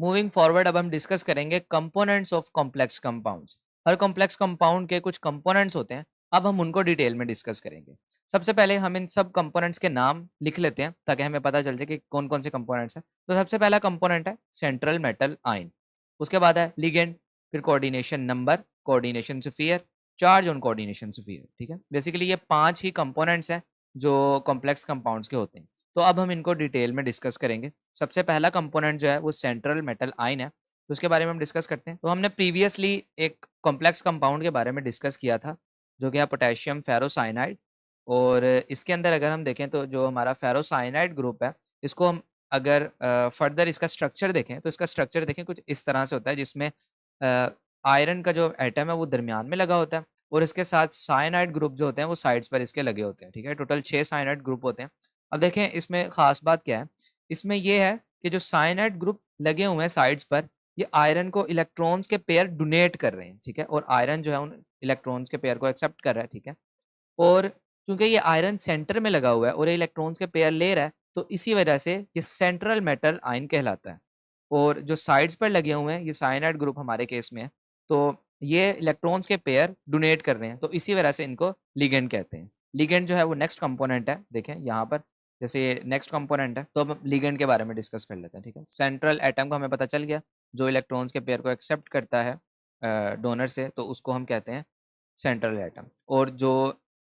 Moving forward अब हम discuss करेंगे components of complex compounds. Her complex compound के कुछ कंपोनेंट्स होते हैं, अब हम उनको डिटेल में डिस्कस करेंगे। सबसे पहले हम इन सब कंपोनेंट्स के नाम लिख लेते हैं ताकि हमें पता चल जाए कि कौन कौन से कंपोनेंट्स हैं। तो सबसे पहला कंपोनेंट है सेंट्रल मेटल आयन, उसके बाद है लिगेंड, फिर coordination number, coordination sphere, charge on coordination sphere. ठीक है, बेसिकली ये 5 ही कंपोनेंट्स हैं जो कॉम्प्लेक्स कंपाउंड्स के होते हैं। तो अब हम इनको डिटेल में डिस्कस करेंगे। सबसे पहला कंपोनेंट जो है वो सेंट्रल मेटल आयन है, तो उसके बारे में हम डिस्कस करते हैं। तो हमने प्रीवियसली एक कॉम्प्लेक्स कंपाउंड के बारे में डिस्कस किया था जो कि है पोटेशियम फेरोसाइनाइड। और इसके अंदर अगर हम देखें तो जो हमारा फेरोसाइनाइड ग्रुप है, इसको हम अगर फर्दर इसका स्ट्रक्चर देखें तो इसका स्ट्रक्चर देखें कुछ इस तरह से होता है, जिसमें आयरन का जो एटम है वो दरमियान में लगा होता है और इसके साथ साइनाइड ग्रुप जो होते हैं वो साइड्स पर इसके लगे होते हैं। ठीक है, टोटल 6 साइनाइड ग्रुप होते हैं। अब देखें इसमें खास बात क्या है, इसमें ये है कि जो साइनाइड ग्रुप लगे हुए हैं साइड्स पर, ये आयरन को इलेक्ट्रॉन्स के पेयर डोनेट कर रहे हैं। ठीक है, और आयरन जो है उन इलेक्ट्रॉन्स के पेयर को एक्सेप्ट कर रहा है। ठीक है, और चूंकि ये आयरन सेंटर में लगा हुआ है और ये इलेक्ट्रॉन्स के पेयर ले रहा है, तो इसी वजह से ये सेंट्रल मेटल आयन कहलाता है। और जो साइड्स पर लगे हुए हैं ये साइनाइड ग्रुप हमारे केस में है, तो ये इलेक्ट्रॉन्स के पेयर डोनेट कर रहे हैं, तो इसी वजह से इनको लिगेंड कहते हैं। लिगेंड जो है वो नेक्स्ट कंपोनेंट है। देखें यहाँ पर जैसे ये नेक्स्ट कंपोनेंट है, तो अब लिगेंड के बारे में डिस्कस कर लेते हैं। ठीक है, सेंट्रल एटम का हमें पता चल गया, जो इलेक्ट्रॉन्स के पेयर को एक्सेप्ट करता है डोनर से, तो उसको हम कहते हैं सेंट्रल एटम। और जो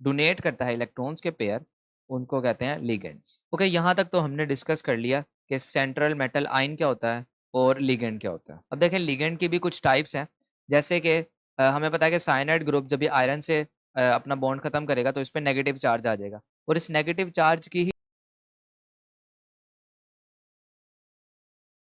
डोनेट करता है इलेक्ट्रॉन्स के पेयर, उनको कहते हैं लिगेंड्स। ओके, यहाँ तक तो हमने डिस्कस कर लिया कि सेंट्रल मेटल आयन क्या होता है और लिगेंड क्या होता है। अब देखें लिगेंड की भी कुछ टाइप्स हैं, जैसे कि हमें पता है कि साइनाइड ग्रुप जब भी आयरन से अपना बॉन्ड खत्म करेगा तो इस पर नेगेटिव चार्ज आ जाएगा, और इस नेगेटिव चार्ज की